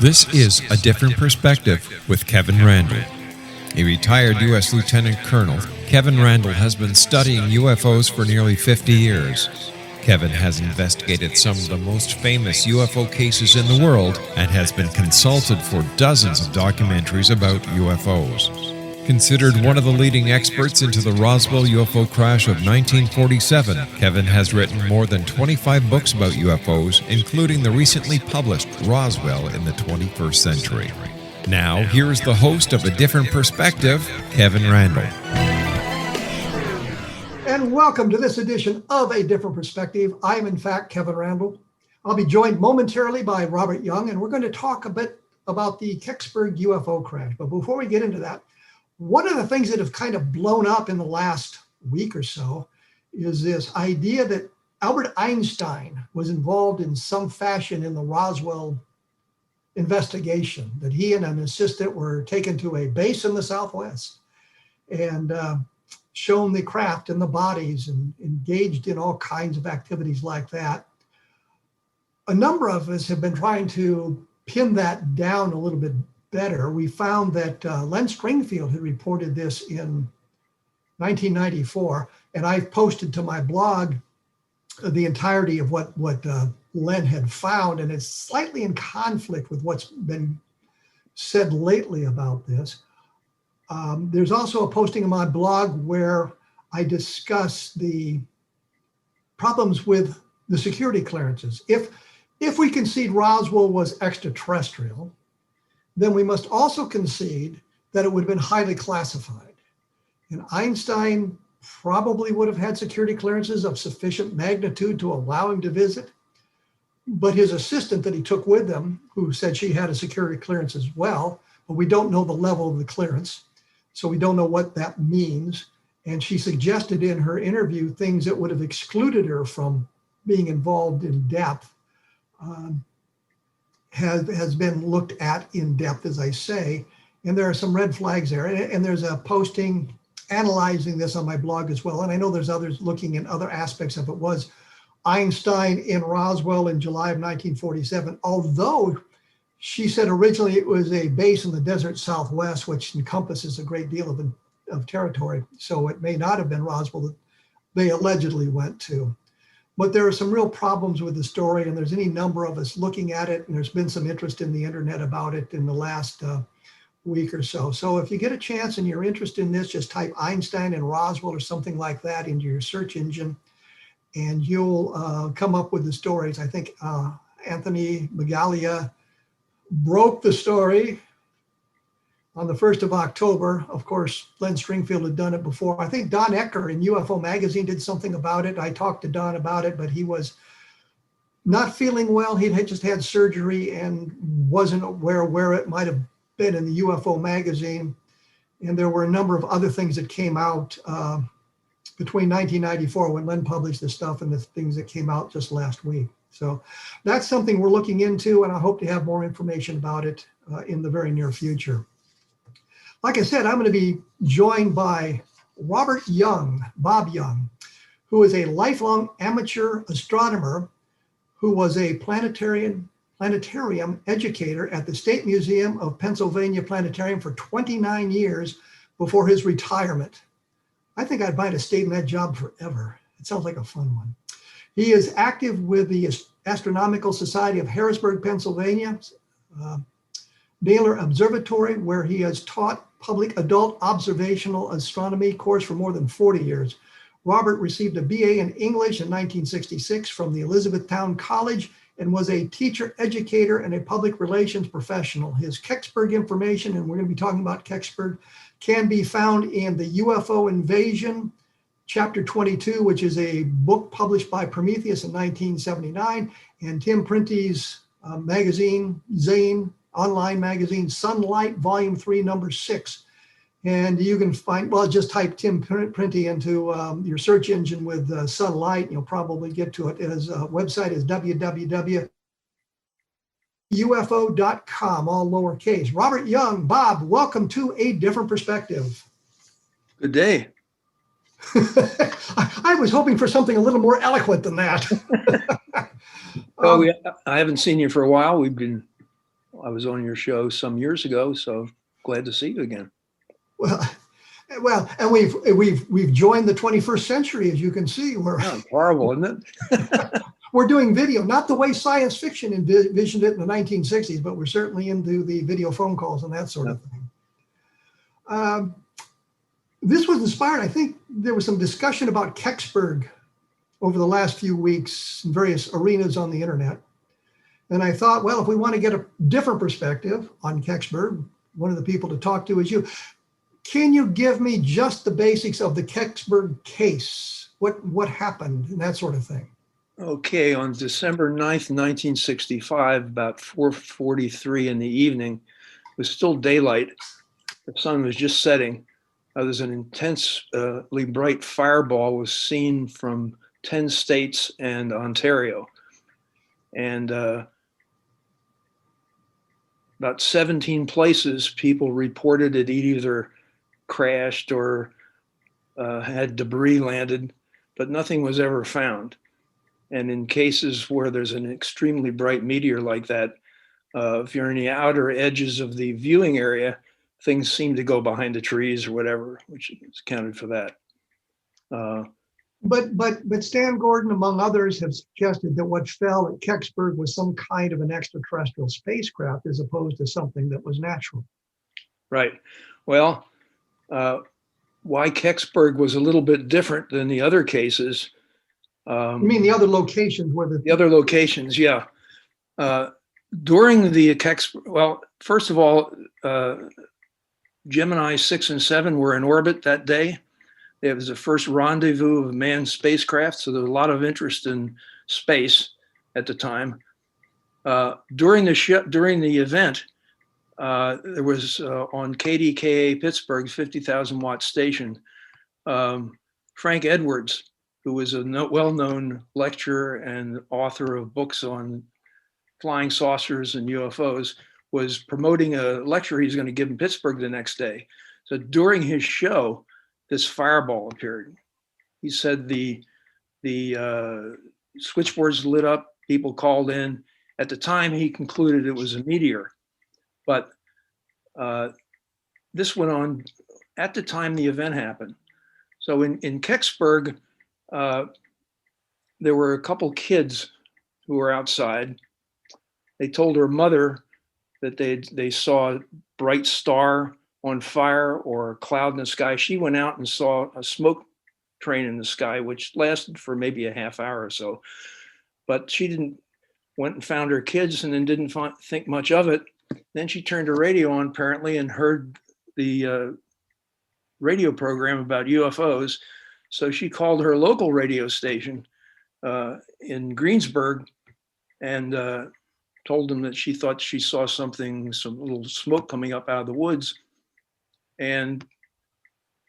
This is A Different Perspective with Kevin Randle. A retired U.S. Lieutenant Colonel, Kevin Randle has been studying UFOs for nearly 50 years. Kevin has investigated some of the most famous UFO cases in the world and has been consulted for dozens of documentaries about UFOs. Considered one of the leading experts into the Roswell UFO crash of 1947, Kevin has written more than 25 books about UFOs, including the recently published Roswell in the 21st Century. Now, here is the host of A Different Perspective, Kevin Randle. And welcome to this edition of A Different Perspective. I am, in fact, Kevin Randle. I'll be joined momentarily by Robert Young, and we're going to talk a bit about the Kecksburg UFO crash. But before we get into that, one of the things that have kind of blown up in the last week or so is this idea that Albert Einstein was involved in some fashion in the Roswell investigation, that he and an assistant were taken to a base in the Southwest and shown the craft and the bodies and engaged in all kinds of activities like that. A number of us have been trying to pin that down a little bit better. We found that Len Stringfield had reported this in 1994, and I've posted to my blog the entirety of what Len had found, and it's slightly in conflict with what's been said lately about this. There's also a posting on my blog where I discuss the problems with the security clearances. If we concede Roswell was extraterrestrial, then we must also concede that it would have been highly classified. And Einstein probably would have had security clearances of sufficient magnitude to allow him to visit. But his assistant that he took with him, who said she had a security clearance as well, but we don't know the level of the clearance, so we don't know what that means. And she suggested in her interview things that would have excluded her from being involved in depth. Has been looked at in depth, as I say, and there are some red flags there. And there's a posting analyzing this on my blog as well. And I know there's others looking in other aspects of it. Was Einstein in Roswell in July of 1947, although she said originally it was a base in the desert Southwest, which encompasses a great deal of territory. So it may not have been Roswell that they allegedly went to. But there are some real problems with the story, and there's any number of us looking at it, and there's been some interest in the internet about it in the last week or so. So if you get a chance and you're interested in this, just type Einstein and Roswell or something like that into your search engine, and you'll come up with the stories. I think Anthony Magalia broke the story on the 1st of October. Of course, Len Stringfield had done it before. I think Don Ecker in UFO Magazine did something about it. I talked to Don about it, but he was not feeling well. He had just had surgery and wasn't aware where it might have been in the UFO Magazine. And there were a number of other things that came out between 1994 when Len published this stuff and the things that came out just last week. So that's something we're looking into, and I hope to have more information about it in the very near future. Like I said, I'm going to be joined by Robert Young, Bob Young, who is a lifelong amateur astronomer who was a planetarium educator at the State Museum of Pennsylvania Planetarium for 29 years before his retirement. I think I might have stayed in that job forever. It sounds like a fun one. He is active with the Astronomical Society of Harrisburg, Pennsylvania, Naylor Observatory, where he has taught public adult observational astronomy course for more than 40 years. Robert received a BA in English in 1966 from the Elizabethtown College and was a teacher, educator, and a public relations professional. His Kecksburg information, and we're going to be talking about Kecksburg, can be found in the UFO Invasion, Chapter 22, which is a book published by Prometheus in 1979, and Tim Printy's magazine, Zane, online magazine, Sunlight, Volume 3, Number 6. And you can find, well, just type Tim Printy into your search engine with Sunlight, and you'll probably get to it. His website is www.ufo.com, all lowercase. Robert Young, Bob, welcome to A Different Perspective. Good day. I was hoping for something a little more eloquent than that. I haven't seen you for a while. We've been I was on your show some years ago, so glad to see you again. Well, and we've joined the 21st century, as you can see. It's horrible, isn't it? We're doing video, not the way science fiction envisioned it in the 1960s, but we're certainly into the video phone calls and that sort of thing. This was inspired, I think there was some discussion about Kecksburg over the last few weeks in various arenas on the internet. And I thought, well, if we want to get a different perspective on Kecksburg, one of the people to talk to is you. Can you give me just the basics of the Kecksburg case? What happened and that sort of thing? Okay, on December 9th, 1965, about 4:43 in the evening, it was still daylight. The sun was just setting. There's an intensely bright fireball was seen from 10 states and Ontario. And about 17 places, people reported it either crashed or had debris landed, but nothing was ever found. And in cases where there's an extremely bright meteor like that, if you're in the outer edges of the viewing area, things seem to go behind the trees or whatever, which is accounted for that. But Stan Gordon, among others, have suggested that what fell at Kecksburg was some kind of an extraterrestrial spacecraft as opposed to something that was natural. Right. Well, why Kecksburg was a little bit different than the other cases. You mean the other locations where the other locations, yeah. During the well, first of all, Gemini 6 and 7 were in orbit that day. It was the first rendezvous of manned spacecraft, so there was a lot of interest in space at the time. During the event, there was on KDKA Pittsburgh, 50,000 watt station, Frank Edwards, who was a well-known lecturer and author of books on flying saucers and UFOs, was promoting a lecture he's going to give in Pittsburgh the next day. So during his show, this fireball appeared. He said the switchboards lit up, people called in. At the time, he concluded it was a meteor. But this went on at the time the event happened. So in Kecksburg, there were a couple kids who were outside. They told her mother that they saw a bright star on fire or a cloud in the sky. She went out and saw a smoke train in the sky, which lasted for maybe a half hour or so. But she went and found her kids and then didn't think much of it. Then she turned her radio on apparently and heard the radio program about UFOs. So she called her local radio station in Greensburg and told them that she thought she saw some little smoke coming up out of the woods. And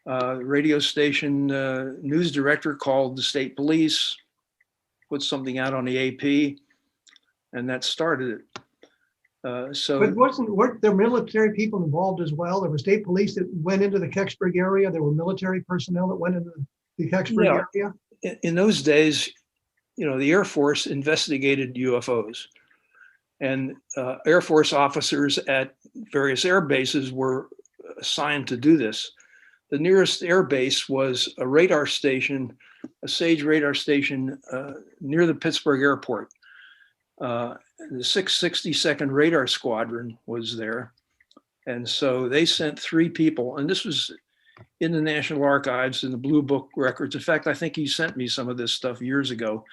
the radio station news director called the state police, put something out on the AP, and that started it. But weren't there military people involved as well? There were state police that went into the Kecksburg area. There were military personnel that went into the Kecksburg area. In those days, the Air Force investigated UFOs, and Air Force officers at various air bases were assigned to do this. The nearest air base was a radar station, a Sage radar station near the Pittsburgh airport. The 662nd Radar Squadron was there. And so they sent 3 people, and this was in the National Archives, in the Blue Book records. In fact, I think he sent me some of this stuff years ago.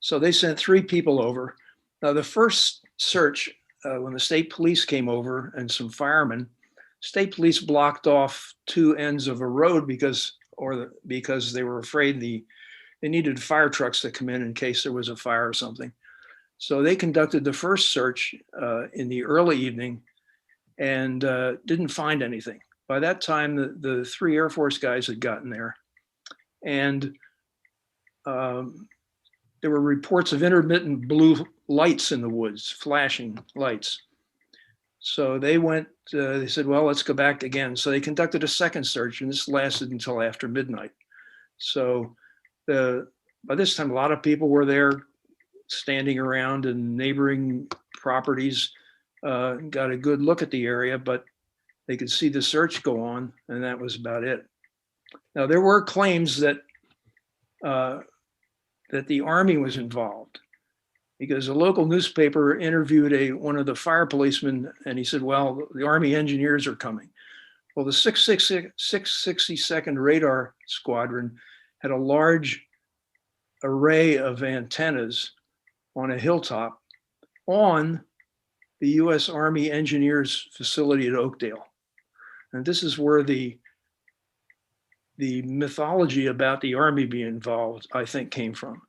So they sent 3 people over. Now, the first search, when the state police came over and some firemen, state police blocked off 2 ends of a road because they were afraid they needed fire trucks to come in case there was a fire or something. So they conducted the first search in the early evening and didn't find anything. By that time, the 3 Air Force guys had gotten there. And there were reports of intermittent blue lights in the woods, flashing lights. So they went, they said, well, let's go back again. So they conducted a second search, and this lasted until after midnight. So by this time, a lot of people were there. standing around in neighboring properties got a good look at the area, but they could see the search go on, and that was about it. Now, there were claims that that the Army was involved, because a local newspaper interviewed one of the fire policemen, and he said, well, the Army engineers are coming. Well, the 662nd Radar Squadron had a large array of antennas on a hilltop on the U.S. Army Engineers facility at Oakdale. And this is where the mythology about the Army being involved, I think, came from.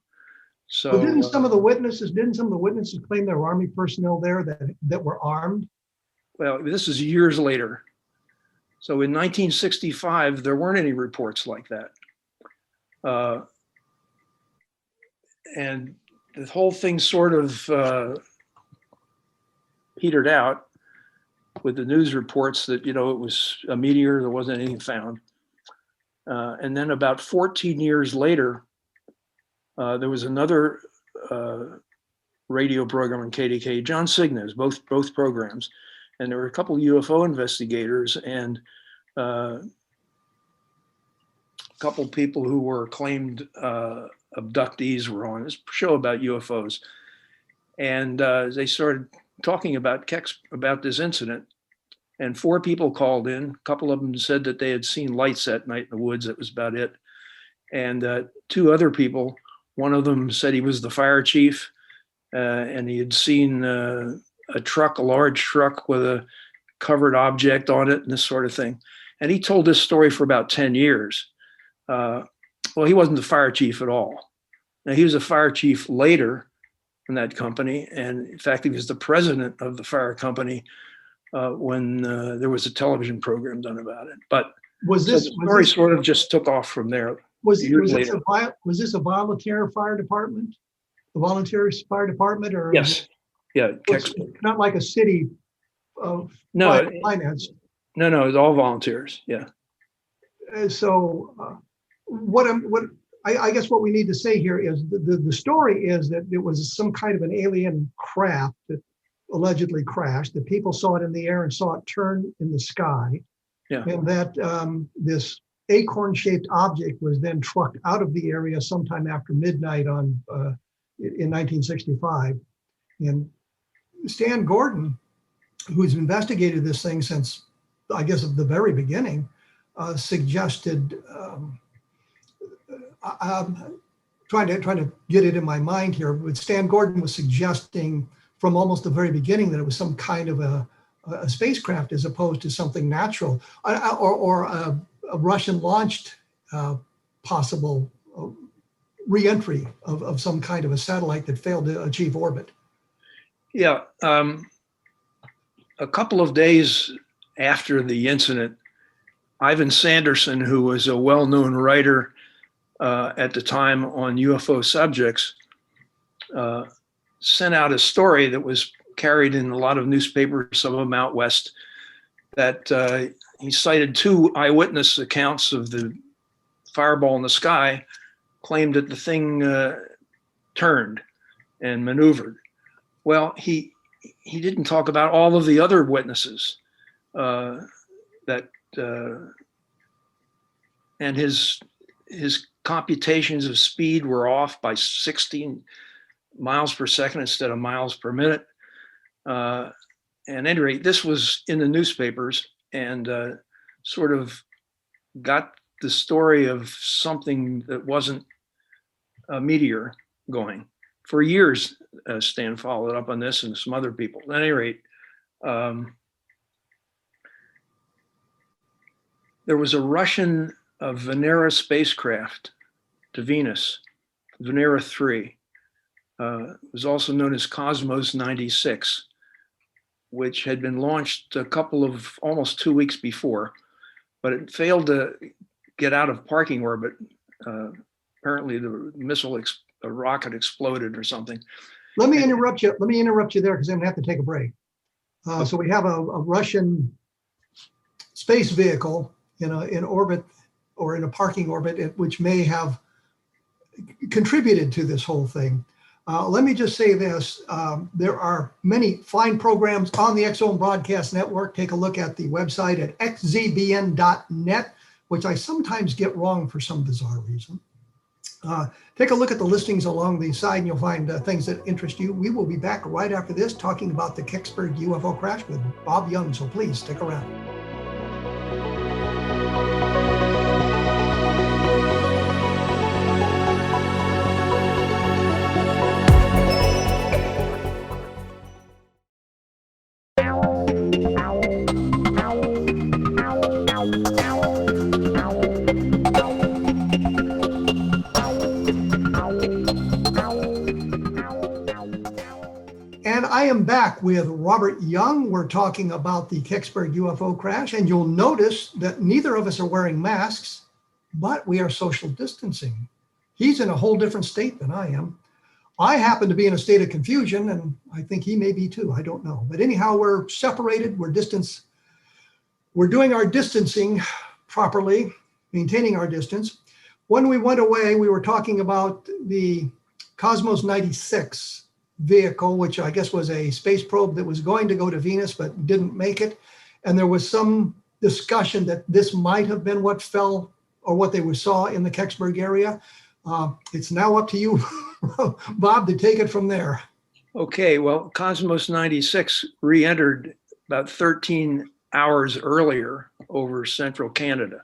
So But didn't some of the witnesses claim there were Army personnel there that were armed? well, this is years later. So in 1965, there weren't any reports like that. And the whole thing sort of petered out with the news reports that, it was a meteor, there wasn't anything found. And then about 14 years later, there was another radio program in KDK, John Cigna's, both programs. And there were a couple of UFO investigators and a couple of people who were claimed abductees were on this show about UFOs. And they started talking about this incident. And 4 people called in. A couple of them said that they had seen lights that night in the woods. That was about it. And 2 other people, one of them said he was the fire chief, and he had seen a large truck with a covered object on it and this sort of thing. And he told this story for about 10 years. Well, he wasn't the fire chief at all. Now, he was a fire chief later in that company. And in fact, he was the president of the fire company when there was a television program done about it. But the story sort of just took off from there. Was this a volunteer fire department? A volunteer fire department, or yes, yeah, not like a city finance. No, it's all volunteers. Yeah. So I guess what we need to say here is the story is that it was some kind of an alien craft that allegedly crashed, that people saw it in the air and saw it turn in the sky. Yeah. And that this acorn-shaped object was then trucked out of the area sometime after midnight in 1965. And Stan Gordon, who's investigated this thing since, I guess, at the very beginning, suggested, I'm trying to get it in my mind here, but Stan Gordon was suggesting from almost the very beginning that it was some kind of a spacecraft as opposed to something natural, or a Russian-launched possible re-entry of some kind of a satellite that failed to achieve orbit. Yeah, a couple of days after the incident, Ivan Sanderson, who was a well-known writer at the time on UFO subjects, sent out a story that was carried in a lot of newspapers, some of them out west, that he cited 2 eyewitness accounts of the fireball in the sky, claimed that the thing turned and maneuvered. Well, he didn't talk about all of the other witnesses and his computations of speed were off by 16 miles per second instead of miles per minute. At any rate, this was in the newspapers and sort of got the story of something that wasn't a meteor going. For years, Stan followed up on this and some other people. At any rate, there was a Russian Venera spacecraft to Venus, Venera 3. It was also known as Cosmos 96, which had been launched almost 2 weeks before, but it failed to get out of parking orbit. Apparently the rocket exploded or something. Let me interrupt you there because I'm gonna have to take a break. So we have a Russian space vehicle in orbit or in a parking orbit, which may have contributed to this whole thing. Let me just say this. There are many fine programs on the X Zone Broadcast Network. Take a look at the website at xzbn.net, which I sometimes get wrong for some bizarre reason. Take a look at the listings along the side and you'll find things that interest you. We will be back right after this talking about the Kecksburg UFO crash with Bob Young, so please stick around. And I am back with Robert Young. We're talking about the Kecksburg UFO crash, and you'll notice that neither of us are wearing masks, but we are social distancing. He's in a whole different state than I am. I happen to be in a state of confusion, and I think he may be too. I don't know. But anyhow, we're separated, we're distance. We're doing our distancing properly, maintaining our distance. When we went away, we were talking about the Cosmos 96 vehicle, which I guess was a space probe that was going to go to Venus but didn't make it. And there was some discussion that this might have been what fell or what they saw in the Kecksburg area. It's now up to you, Bob, to take it from there. Okay, well, Cosmos 96 re-entered about 13 hours earlier over central Canada.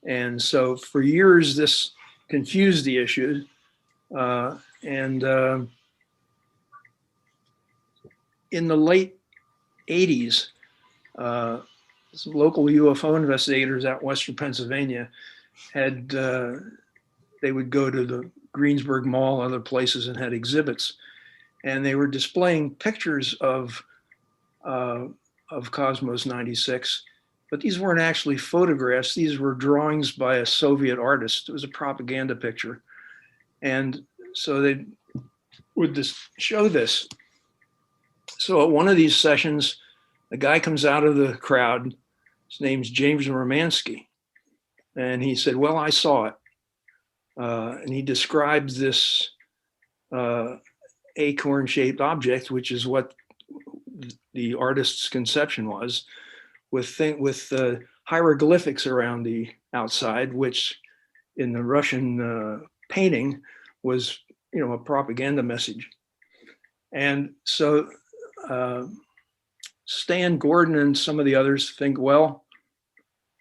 And so for years, this confused the issue. In the late 80s, some local UFO investigators out western Pennsylvania had, they would go to the Greensburg Mall, other places, and had exhibits. And they were displaying pictures of Cosmos 96, but these weren't actually photographs. These were drawings by a Soviet artist. It was a propaganda picture. And so they would just show this. So at one of these sessions, a guy comes out of the crowd. His name's James Romansky. And he said, well, I saw it. And he describes this acorn-shaped object, which is what the artist's conception was, with hieroglyphics around the outside, which in the Russian painting was, a propaganda message. And so Stan Gordon and some of the others think, well,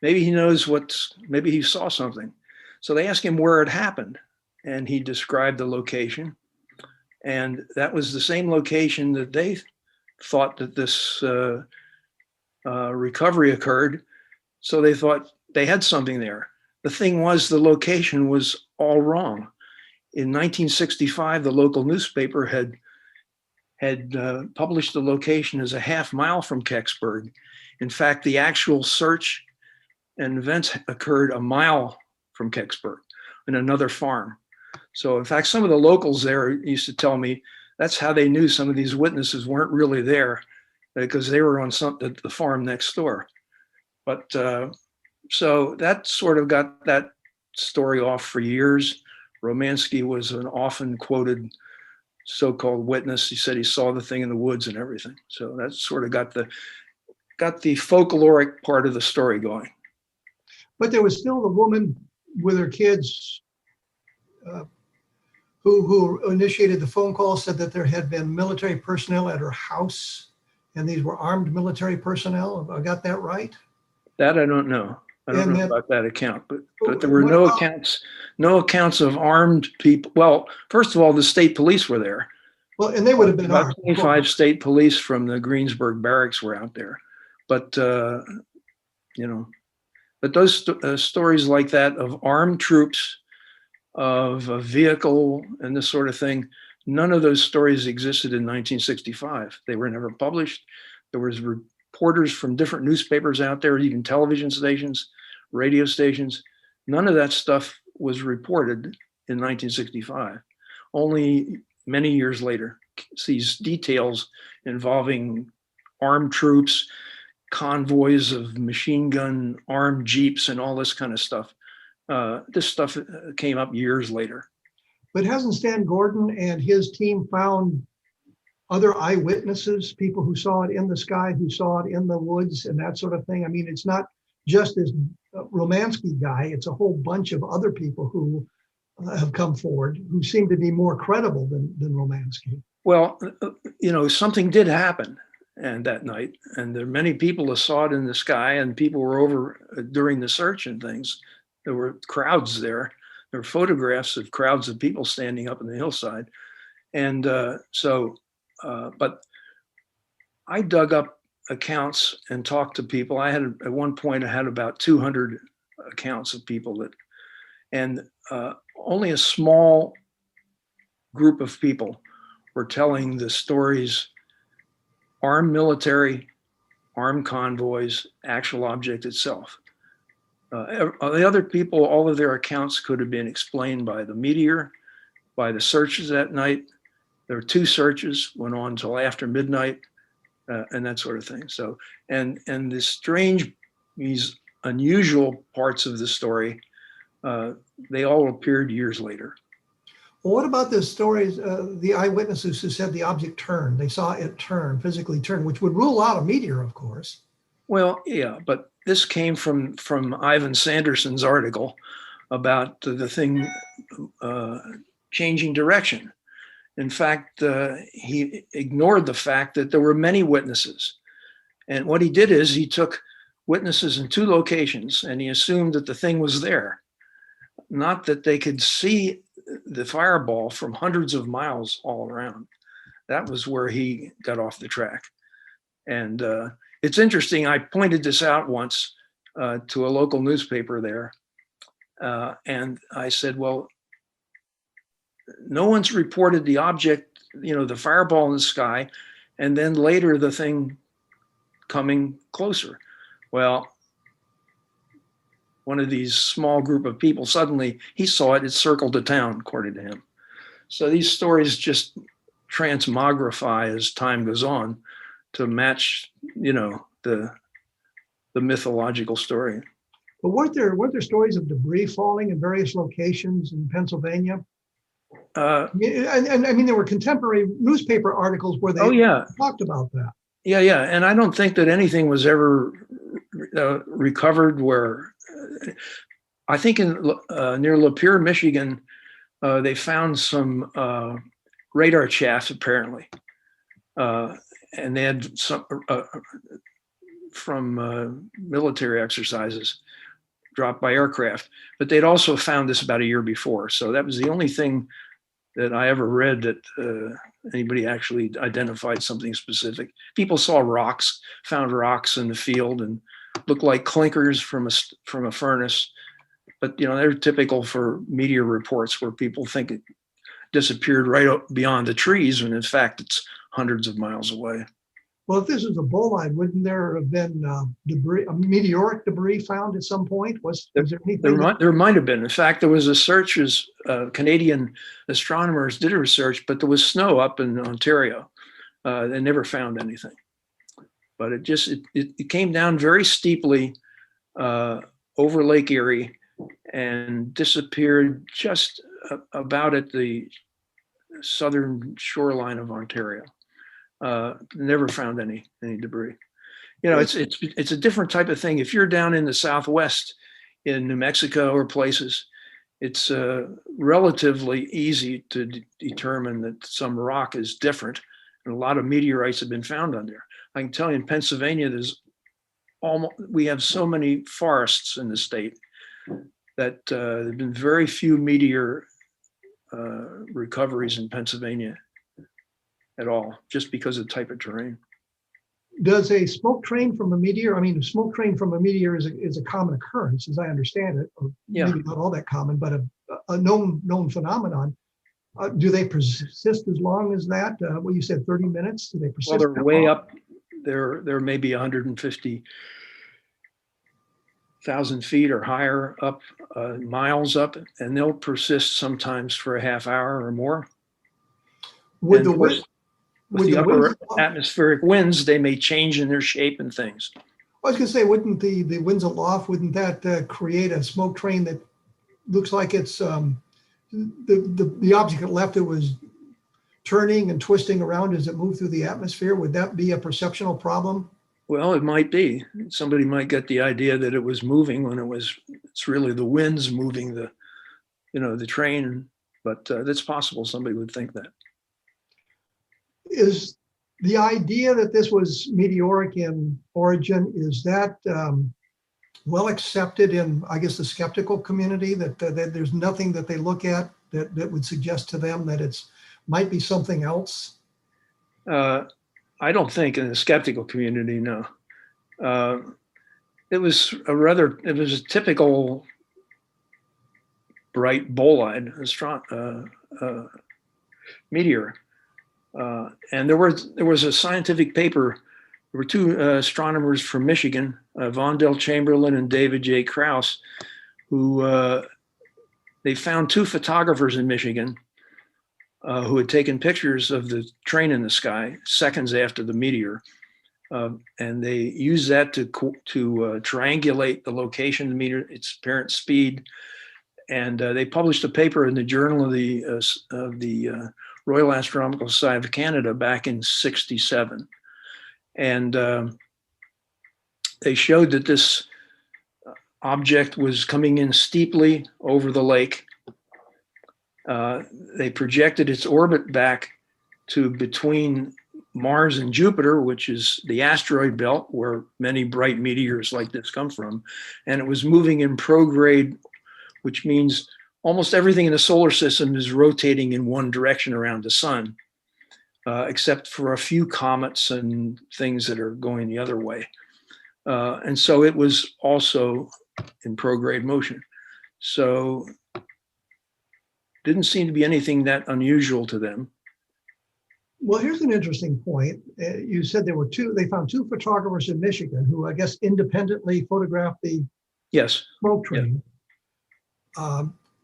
maybe he knows maybe he saw something. So they asked him where it happened, and he described the location. And that was the same location that they thought that this recovery occurred. So they thought they had something there. The thing was, the location was all wrong. In 1965, the local newspaper had published the location as a half mile from Kecksburg. In fact, the actual search and events occurred a mile from Kecksburg in another farm. So in fact, some of the locals there used to tell me that's how they knew some of these witnesses weren't really there, because they were on the farm next door. But so that sort of got that story off for years. Romansky was an often quoted so-called witness. He said he saw the thing in the woods and everything. So that sort of got the folkloric part of the story going. But there was still the woman with her kids who initiated the phone call, said that there had been military personnel at her house, and these were armed military personnel. Have I got that right? That I don't know. I don't know about that account, but there were no accounts of armed people. Well, first of all, the state police were there. Well, and they would have been about armed. 25 state police from the Greensburg barracks were out there. But, but those stories like that of armed troops, of a vehicle and this sort of thing, none of those stories existed in 1965. They were never published. There was reporters from different newspapers out there, even television stations, radio stations. None of that stuff was reported in 1965. Only many years later, these details involving armed troops, convoys of machine gun armed jeeps and all this kind of stuff. This stuff came up years later. But hasn't Stan Gordon and his team found other eyewitnesses, people who saw it in the sky, who saw it in the woods and that sort of thing? I mean, it's not just this Romansky guy, it's a whole bunch of other people who have come forward who seem to be more credible than Romansky. Well, something did happen and that night, and there are many people who saw it in the sky, and people were over during the search and things. There were crowds there. There were photographs of crowds of people standing up in the hillside. And but I dug up accounts and talked to people. At one point, I had about 200 accounts of people and only a small group of people were telling the stories: armed military, armed convoys, actual object itself. The other people, all of their accounts could have been explained by the meteor, by the searches that night. There were 2 searches, went on until after midnight, and that sort of thing. So, and these unusual parts of the story, they all appeared years later. Well, what about the stories, the eyewitnesses who said the object turned? They saw it turn, physically turn, which would rule out a meteor, of course. Well, yeah, but this came from Ivan Sanderson's article about the thing changing direction. In fact, he ignored the fact that there were many witnesses. And what he did is he took witnesses in 2 locations and he assumed that the thing was there, not that they could see the fireball from hundreds of miles all around. That was where he got off the track. And it's interesting, I pointed this out once to a local newspaper there. And I said, well, no one's reported the object, the fireball in the sky, and then later the thing coming closer. Well, one of these small group of people, suddenly he saw it circled the town, according to him. So these stories just transmogrify as time goes on to match, the mythological story. But weren't there stories of debris falling in various locations in Pennsylvania? And I mean, there were contemporary newspaper articles where they talked about that. Yeah. And I don't think that anything was ever recovered where, I think in near Lapeer, Michigan, they found some radar chaff apparently. And they had some from military exercises dropped by aircraft, but they'd also found this about a year before. So that was the only thing that I ever read that anybody actually identified something specific. People saw rocks, found rocks in the field and looked like clinkers from a furnace. But they're typical for meteor reports where people think it disappeared right up beyond the trees when in fact it's hundreds of miles away. Well, if this was a bolide, wouldn't there have been debris, meteoric debris found at some point? Was there anything? There might have been. In fact, there was a search as Canadian astronomers did a research, but there was snow up in Ontario. They never found anything. But it came down very steeply over Lake Erie and disappeared just about at the southern shoreline of Ontario. Never found any debris. It's a different type of thing. If you're down in the Southwest in New Mexico or places, it's relatively easy to determine that some rock is different, and a lot of meteorites have been found on there. I can tell you in Pennsylvania, we have so many forests in the state that there have been very few meteor recoveries in Pennsylvania at all, just because of the type of terrain. Does a smoke train from a meteor, a smoke train from a meteor is a common occurrence, as I understand it, or maybe not all that common, but a known phenomenon. Do they persist as long as that? Well, you said 30 minutes. Do they persist? Well, they're way up. They're maybe 150,000 feet or higher up, miles up, and they'll persist sometimes for a half hour or more. With the upper atmospheric winds, they may change in their shape and things. I was going to say, wouldn't the winds aloft, wouldn't that create a smoke train that looks like it's the object that left it was turning and twisting around as it moved through the atmosphere? Would that be a perceptual problem? Well, it might be. Somebody might get the idea that it was moving when it's really the winds moving the train, but that's possible. Somebody would think that. Is the idea that this was meteoric in origin, is that well accepted in, I guess, the skeptical community, that there's nothing that they look at that would suggest to them that it's might be something else? I don't think in the skeptical community, no. It was a typical bright bolide meteor. And there was a scientific paper. There were two astronomers from Michigan, Vondel Chamberlain and David J. Krause, who they found two photographers in Michigan who had taken pictures of the train in the sky seconds after the meteor. And they used that to triangulate the location of the meteor, its apparent speed. And they published a paper in the Journal of the Royal Astronomical Society of Canada back in '67. And they showed that this object was coming in steeply over the lake. They projected its orbit back to between Mars and Jupiter, which is the asteroid belt where many bright meteors like this come from. And it was moving in prograde, which means almost everything in the solar system is rotating in one direction around the sun, except for a few comets and things that are going the other way. And so it was also in prograde motion. So didn't seem to be anything that unusual to them. Well, here's an interesting point. You said they found two photographers in Michigan who, I guess, independently photographed the smoke train. Yeah.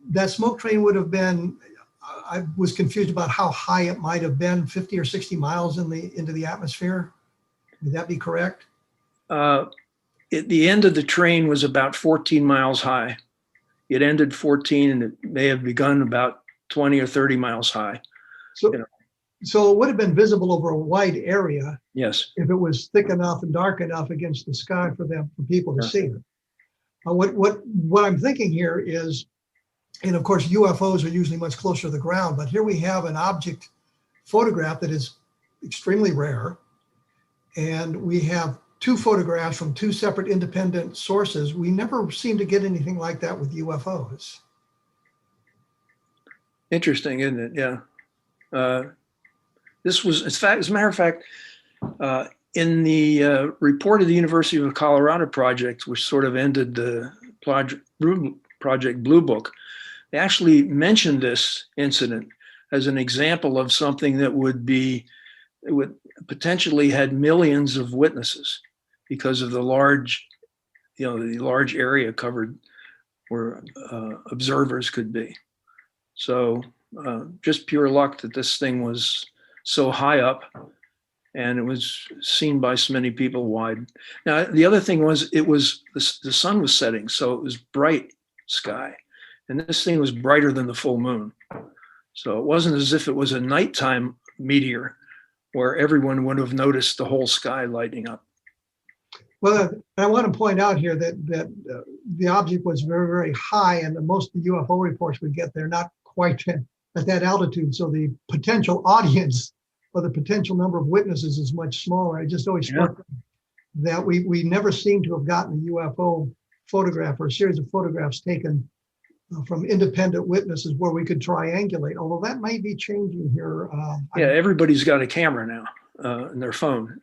That smoke train would have been, I was confused about how high it might have been, 50 or 60 miles into the atmosphere. Would that be correct? The end of the train was about 14 miles high. It ended 14 and it may have begun about 20 or 30 miles high. So it would have been visible over a wide area. Yes. If it was thick enough and dark enough against the sky for people to see it. What I'm thinking here is, and of course UFOs are usually much closer to the ground, but here we have an object photograph that is extremely rare, and we have two photographs from two separate independent sources. We never seem to get anything like that with UFOs. Interesting, isn't it? Yeah. This was, as a matter of fact, in the report of the University of Colorado project, which sort of ended the Project Blue Book, they actually mentioned this incident as an example of something that would potentially had millions of witnesses because of the large area covered where observers could be. So just pure luck that this thing was so high up and it was seen by so many people wide. Now, the other thing was the sun was setting, so it was bright sky. And this thing was brighter than the full moon. So it wasn't as if it was a nighttime meteor where everyone would have noticed the whole sky lighting up. Well, I want to point out here that the object was very, very high, and most of the UFO reports we get, they're not quite at that altitude. So the potential audience or the potential number of witnesses is much smaller. I just always struck that we never seem to have gotten a UFO photograph or a series of photographs taken from independent witnesses where we could triangulate, although that may be changing here. Everybody's got a camera now in their phone.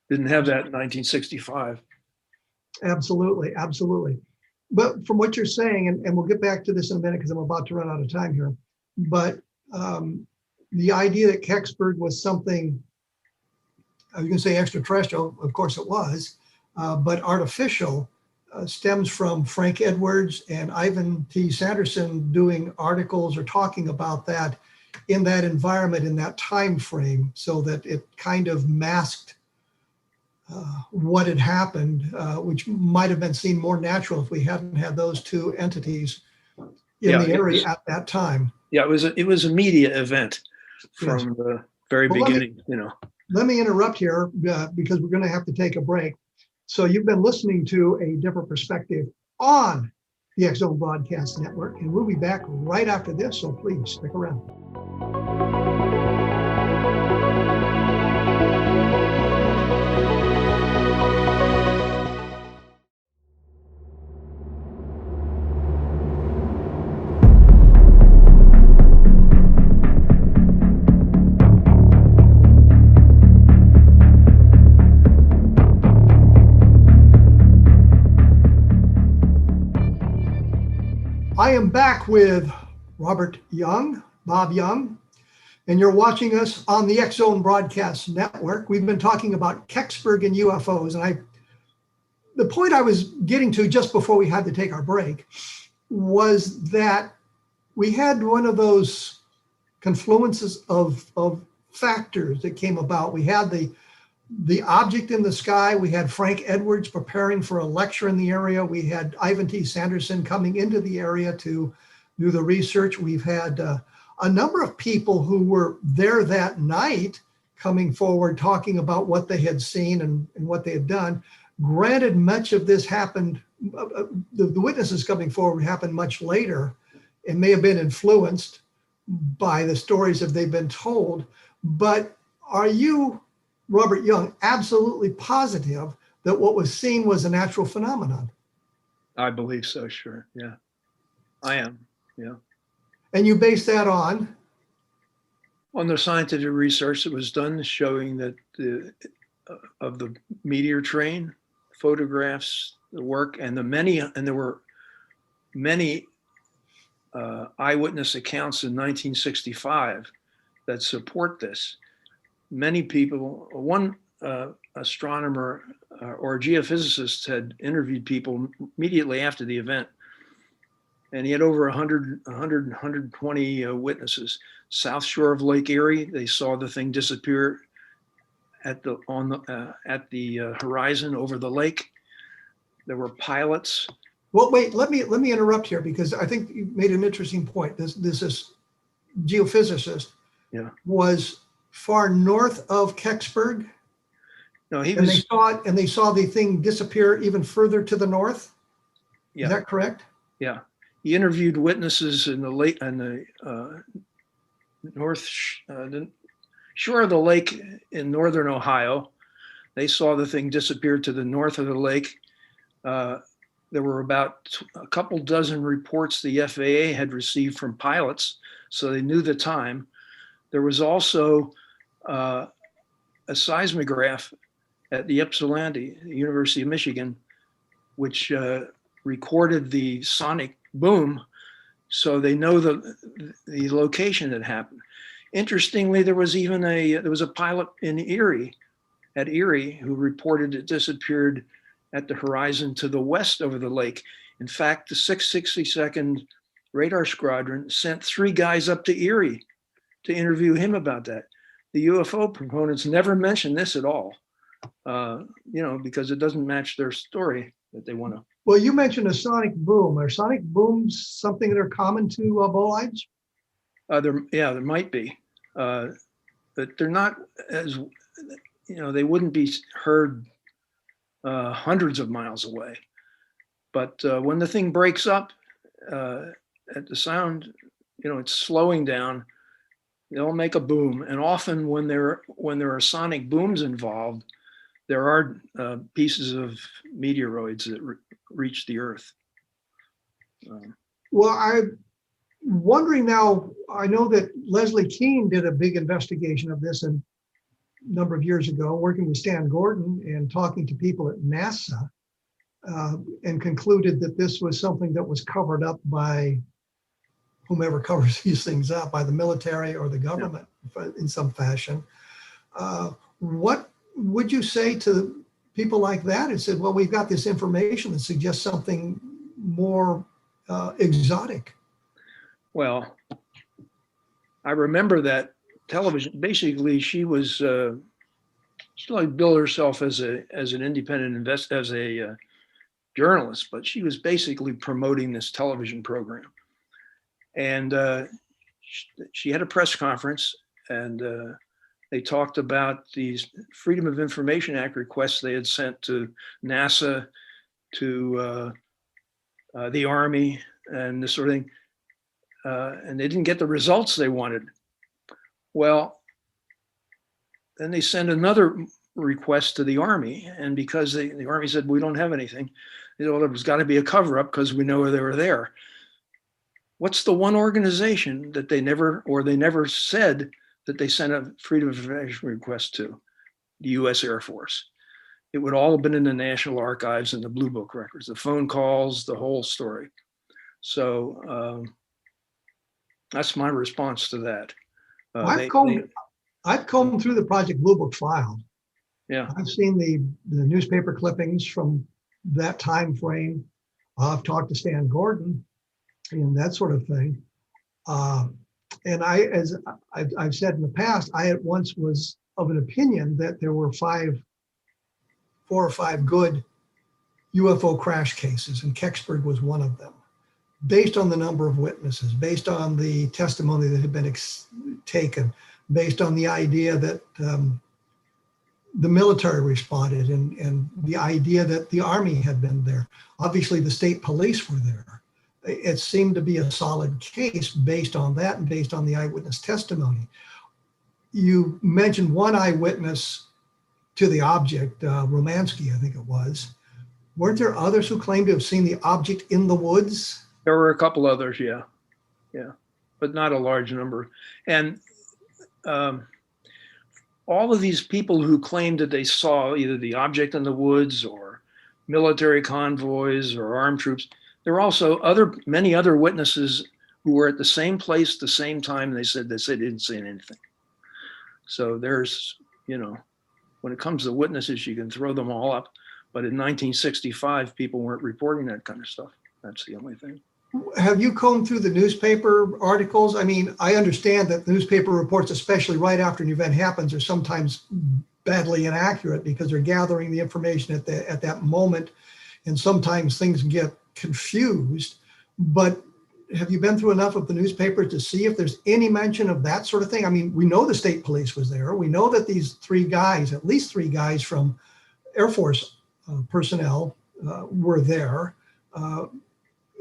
Didn't have that in 1965. Absolutely, absolutely. But from what you're saying, and we'll get back to this in a minute because I'm about to run out of time here, but the idea that Kecksburg was something, I was going to say extraterrestrial, of course it was, but artificial, stems from Frank Edwards and Ivan T. Sanderson doing articles or talking about that in that environment, in that time frame, so that it kind of masked what had happened, which might have been seen more natural if we hadn't had those two entities in Yeah, the area at that time. Yeah, it was a media event from Yes. the very Well, beginning, let me interrupt here because we're going to have to take a break. So you've been listening to A Different Perspective on the X-Zone Broadcast Network, and we'll be back right after this, so please stick around. I am back with Robert Young, Bob Young, and you're watching us on the X-Zone Broadcast Network. We've been talking about Kecksburg and UFOs, and the point I was getting to just before we had to take our break was that we had one of those confluences of factors that came about. We had the object in the sky. We had Frank Edwards preparing for a lecture in the area. We had Ivan T. Sanderson coming into the area to do the research. We've had a number of people who were there that night coming forward talking about what they had seen and what they had done. Granted, much of this happened, the witnesses coming forward happened much later and may have been influenced by the stories that they've been told. But are you, Robert Young, absolutely positive that what was seen was a natural phenomenon? I believe so, sure. Yeah, I am. Yeah. And you base that on the scientific research that was done showing that of the meteor train, photographs, the work, and there were many eyewitness accounts in 1965 that support this. Many people, one astronomer or geophysicist had interviewed people immediately after the event, and he had over 120 witnesses. South shore of Lake Erie, they saw the thing disappear at the horizon over the lake. There were pilots. Well, wait, let me interrupt here because I think you made an interesting point. This is geophysicist was far north of Kecksburg. No, and they saw it, and they saw the thing disappear even further to the north. Yeah. Is that correct? Yeah. He interviewed witnesses in the north the shore of the lake in northern Ohio. They saw the thing disappear to the north of the lake. There were about a couple dozen reports the FAA had received from pilots, so they knew the time. There was also a seismograph at the Ypsilanti, the University of Michigan, which recorded the sonic boom, so they know the location that happened. Interestingly, there was a pilot in Erie, who reported it disappeared at the horizon to the west over the lake. In fact, the 662nd Radar Squadron sent 3 guys up to Erie to interview him about that. The UFO proponents never mentioned this at all, because it doesn't match their story that they want to. Well, you mentioned a sonic boom. Are sonic booms something that are common to bolides? There might be, but they're not as, they wouldn't be heard hundreds of miles away. But when the thing breaks up at the sound, it's slowing down, they'll make a boom. And often when there are sonic booms involved, there are pieces of meteoroids that reach the Earth. Well, I'm wondering now, I know that Leslie Kean did a big investigation of this a number of years ago, working with Stan Gordon and talking to people at NASA, and concluded that this was something that was covered up by whomever covers these things up, by the military or the government in some fashion. What would you say to people like that and said, well, we've got this information that suggests something more exotic? Well, I remember that television, basically she was, she like billed herself as an independent as a journalist, but she was basically promoting this television program. And she had a press conference, and they talked about these Freedom of Information Act requests they had sent to NASA, to the Army, and this sort of thing. And they didn't get the results they wanted. Well, then they sent another request to the Army, and because the Army said, we don't have anything, there was got to be a cover-up because we know they were there. What's the one organization that they never said that they sent a Freedom of Information request to? The U.S. Air Force. It would all have been in the National Archives and the Blue Book records, the phone calls, the whole story. So that's my response to that. I've combed through the Project Blue Book file. Yeah. I've seen the newspaper clippings from that time frame. I've talked to Stan Gordon and that sort of thing. And as I've said in the past, I at once was of an opinion that there were 4 or 5 good UFO crash cases, and Kecksburg was one of them, based on the number of witnesses, based on the testimony that had been taken, based on the idea that the military responded, and the idea that the Army had been there. Obviously, the state police were there. It seemed to be a solid case based on that and based on the eyewitness testimony. You mentioned one eyewitness to the object, Romansky, I think it was. Weren't there others who claimed to have seen the object in the woods? There were a couple others, yeah, but not a large number. And all of these people who claimed that they saw either the object in the woods or military convoys or armed troops, there were also many other witnesses who were at the same place, the same time. They said they didn't see anything. So there's, when it comes to witnesses, you can throw them all up. But in 1965, people weren't reporting that kind of stuff. That's the only thing. Have you combed through the newspaper articles? I mean, I understand that newspaper reports, especially right after an event happens, are sometimes badly inaccurate because they're gathering the information at that moment, and sometimes things get confused. But have you been through enough of the newspapers to see if there's any mention of that sort of thing? I mean, we know the state police was there. We know that these at least three guys from Air Force personnel were there.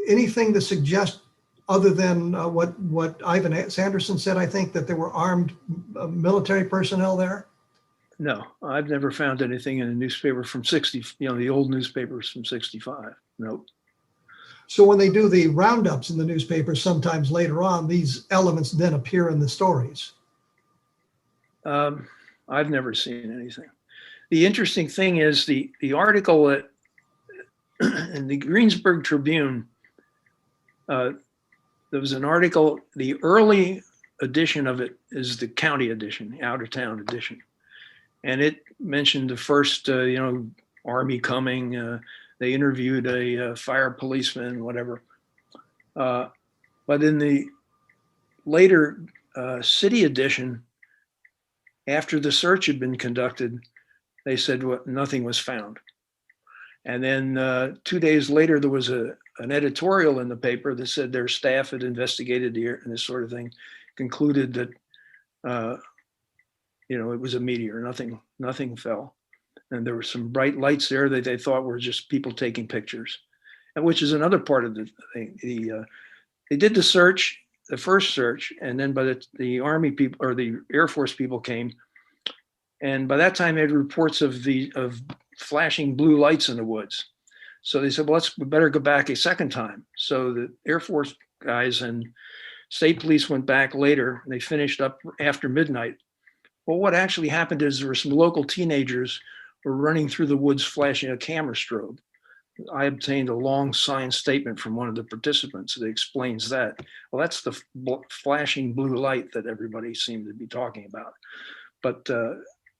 Anything to suggest, other than what Ivan Sanderson said, I think, that there were armed military personnel there? No, I've never found anything in a newspaper from the old newspapers from 65. Nope. So when they do the roundups in the newspapers, sometimes later on, these elements then appear in the stories. I've never seen anything. The interesting thing is the article in the Greensburg Tribune, there was an article, the early edition of it is the county edition, the out of town edition. And it mentioned the first, Army coming, they interviewed a fire policeman, whatever. But in the later city edition, after the search had been conducted, they said nothing was found. And then 2 days later, there was an editorial in the paper that said their staff had investigated and this sort of thing, concluded that, it was a meteor, nothing fell. And there were some bright lights there that they thought were just people taking pictures, and which is another part of the thing. They did the search, the first search, and then by the Army people or the Air Force people came, and by that time they had reports of flashing blue lights in the woods. So they said, well, we better go back a second time. So the Air Force guys and state police went back later, and they finished up after midnight. Well, what actually happened is there were some local teenagers were running through the woods flashing a camera strobe. I obtained a long signed statement from one of the participants that explains that. Well, that's the flashing blue light that everybody seemed to be talking about. But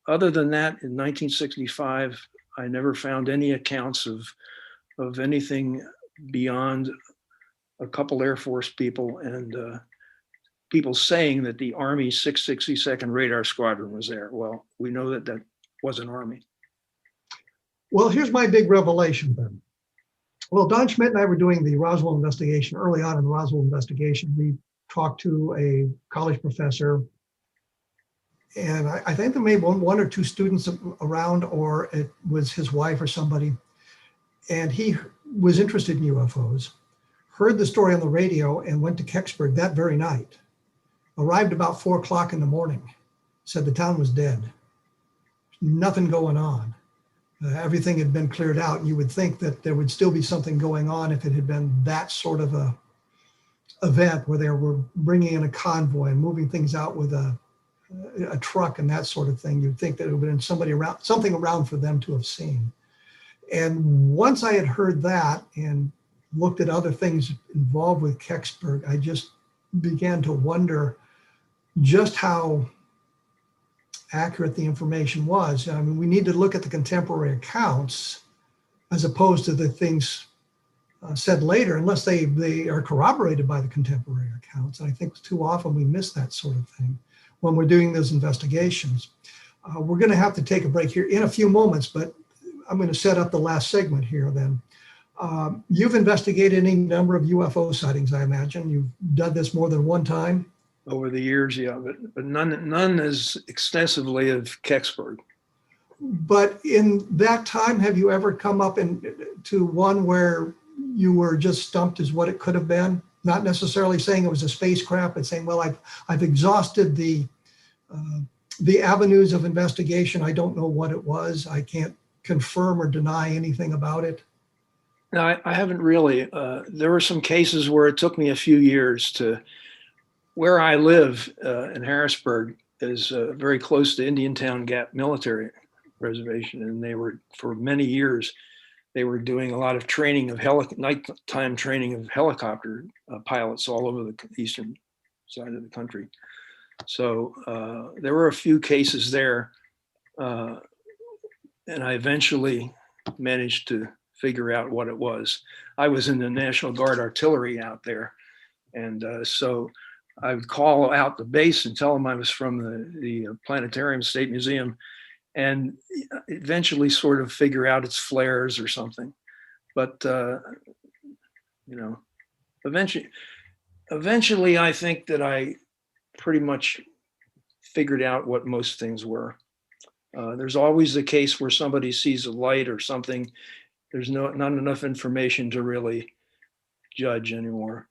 other than that, in 1965, I never found any accounts of anything beyond a couple Air Force people and people saying that the Army 662nd Radar Squadron was there. Well, we know that wasn't Army. Well, here's my big revelation then. Well, Don Schmidt and I were doing the Roswell investigation. Early on in the Roswell investigation, we talked to a college professor, and I think there may have been one or two students around, or it was his wife or somebody, and he was interested in UFOs, heard the story on the radio, and went to Kecksburg that very night. Arrived about 4 o'clock in the morning, said the town was dead. Nothing going on. Everything had been cleared out. And you would think that there would still be something going on if it had been that sort of a event where they were bringing in a convoy and moving things out with a truck and that sort of thing. You'd think that it would have been something around for them to have seen. And once I had heard that and looked at other things involved with Kecksburg, I just began to wonder just how accurate the information was. I mean, we need to look at the contemporary accounts as opposed to the things said later, unless they are corroborated by the contemporary accounts. And I think too often we miss that sort of thing when we're doing those investigations. We're going to have to take a break here in a few moments, but I'm going to set up the last segment here then. You've investigated any number of UFO sightings, I imagine. You've done this more than one time? Over the years, yeah, but none as extensively of Kecksburg. But in that time, have you ever come up to one where you were just stumped as what it could have been? Not necessarily saying it was a spacecraft, but saying, well, I've exhausted the avenues of investigation. I don't know what it was. I can't confirm or deny anything about it. No, I haven't really. There were some cases where it took me a few years to. Where I live in Harrisburg is very close to Indiantown Gap Military Reservation, and they were, for many years, they were doing a lot of training of nighttime training of helicopter pilots all over the eastern side of the country. So there were a few cases there, and I eventually managed to figure out what it was. I was in the National Guard artillery out there, and so I would call out the base and tell them I was from the Planetarium State Museum, and eventually sort of figure out it's flares or something. But, eventually I think that I pretty much figured out what most things were. There's always the case where somebody sees a light or something. There's not enough information to really judge anymore,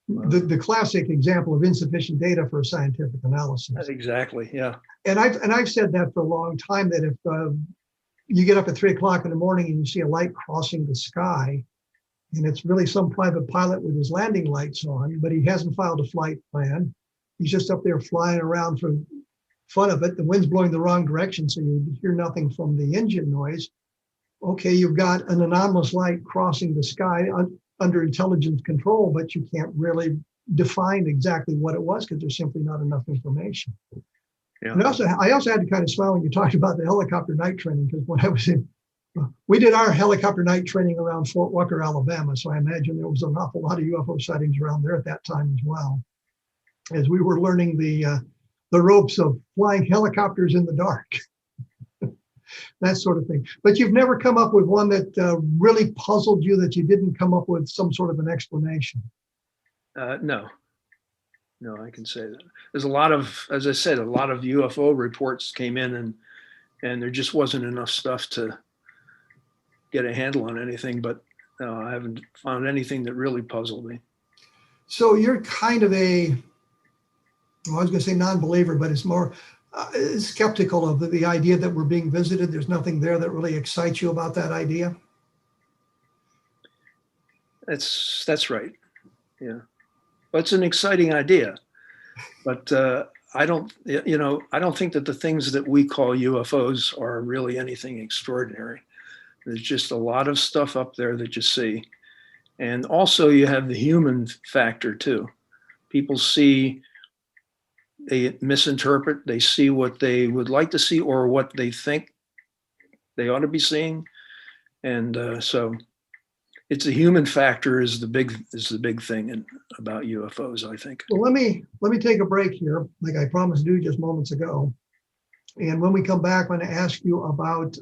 The classic example of insufficient data for a scientific analysis. Exactly, yeah. And I've said that for a long time, that if you get up at 3 o'clock in the morning and you see a light crossing the sky, and it's really some private pilot with his landing lights on, but he hasn't filed a flight plan. He's just up there flying around for fun of it. The wind's blowing the wrong direction, so you hear nothing from the engine noise. Okay, you've got an anomalous light crossing the sky under intelligence control, but you can't really define exactly what it was because there's simply not enough information. Yeah. And I also had to kind of smile when you talked about the helicopter night training, because when I was we did our helicopter night training around Fort Walker, Alabama. So I imagine there was an awful lot of UFO sightings around there at that time as well, as we were learning the ropes of flying helicopters in the dark. That sort of thing. But you've never come up with one that really puzzled you, that you didn't come up with some sort of an explanation? No, I can say that. There's a lot of, as I said, a lot of UFO reports came in, and there just wasn't enough stuff to get a handle on anything, but I haven't found anything that really puzzled me. So you're kind of I was going to say non-believer, but it's more skeptical of the idea that we're being visited. There's nothing there that really excites you about that idea? That's right. Yeah. But it's an exciting idea. But I don't think that the things that we call UFOs are really anything extraordinary. There's just a lot of stuff up there that you see. And also you have the human factor too. People see, they misinterpret, they see what they would like to see or what they think they ought to be seeing. And so it's the human factor is the big thing about UFOs, I think. Well, let me take a break here, like I promised to do just moments ago. And when we come back, I'm going to ask you about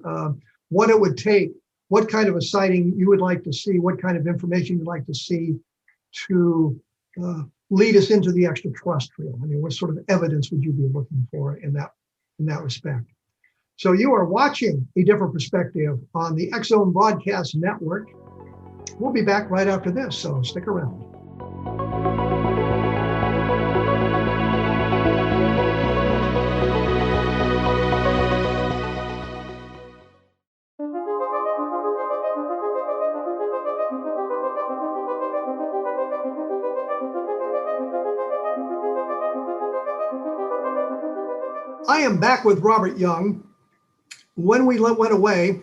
what it would take what kind of a sighting you would like to see, what kind of information you'd like to see to lead us into the extraterrestrial. I mean, what sort of evidence would you be looking for in that respect? So you are watching A Different Perspective on the X-Zone Broadcast Network. We'll be back right after this, so stick around. I am back with Robert Young. When we went away,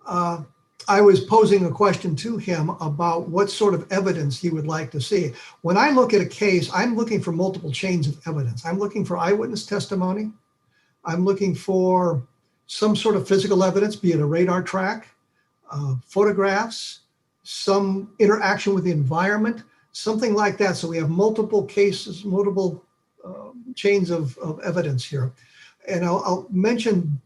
I was posing a question to him about what sort of evidence he would like to see. When I look at a case, I'm looking for multiple chains of evidence. I'm looking for eyewitness testimony. I'm looking for some sort of physical evidence, be it a radar track, photographs, some interaction with the environment, something like that. So we have multiple cases, multiple chains of evidence here. And I'll mention,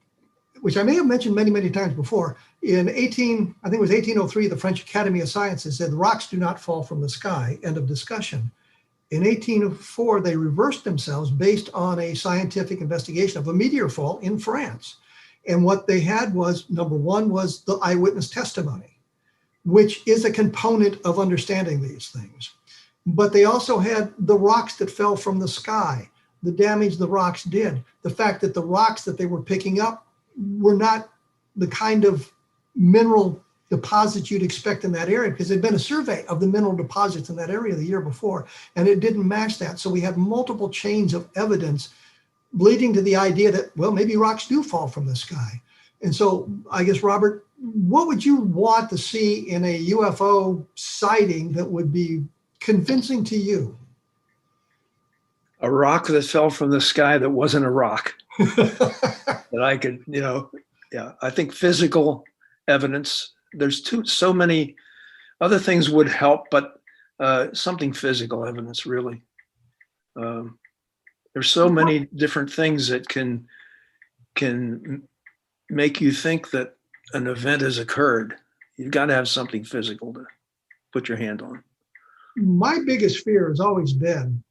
which I may have mentioned many, many times before, in I think it was 1803, the French Academy of Sciences said, rocks do not fall from the sky, end of discussion. In 1804, they reversed themselves based on a scientific investigation of a meteor fall in France. And what they had was, number one, was the eyewitness testimony, which is a component of understanding these things. But they also had the rocks that fell from the sky, the damage the rocks did, the fact that the rocks that they were picking up were not the kind of mineral deposits you'd expect in that area, because there'd been a survey of the mineral deposits in that area the year before, and it didn't match that. So we had multiple chains of evidence leading to the idea that, well, maybe rocks do fall from the sky. And so I guess, Robert, what would you want to see in a UFO sighting that would be convincing to you? A rock that fell from the sky that wasn't a rock. That I could, I think physical evidence, there's so many other things would help, but something physical evidence, really. There's so many different things that can make you think that an event has occurred. You've got to have something physical to put your hand on. My biggest fear has always been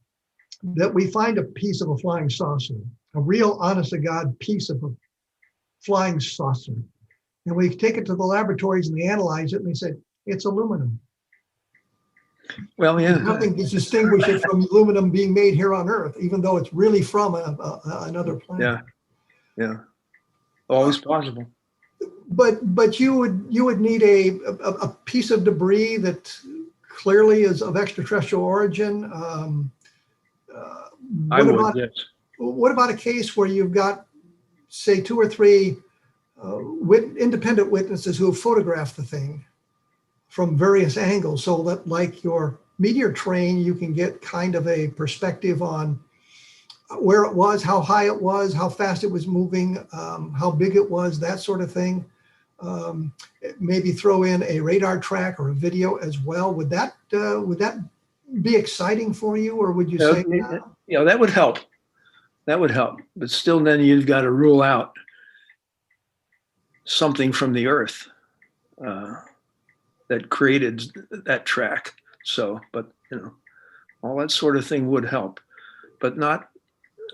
that we find a piece of a flying saucer, a real honest-to-God piece of a flying saucer. And we take it to the laboratories and they analyze it and they say, it's aluminum. Well, yeah. There's nothing to distinguish it from aluminum being made here on Earth, even though it's really from another planet. Yeah. Always possible. But you would need a piece of debris that clearly is of extraterrestrial origin. What about a case where you've got, say, 2 or 3 independent witnesses who have photographed the thing from various angles, so that, like your meteor train, you can get kind of a perspective on where it was, how high it was, how fast it was moving, how big it was, that sort of thing. Maybe throw in a radar track or a video as well. Would that be exciting for you, or would you say? That would help. That would help. But still, then you've got to rule out something from the Earth that created that track. So, but all that sort of thing would help, but not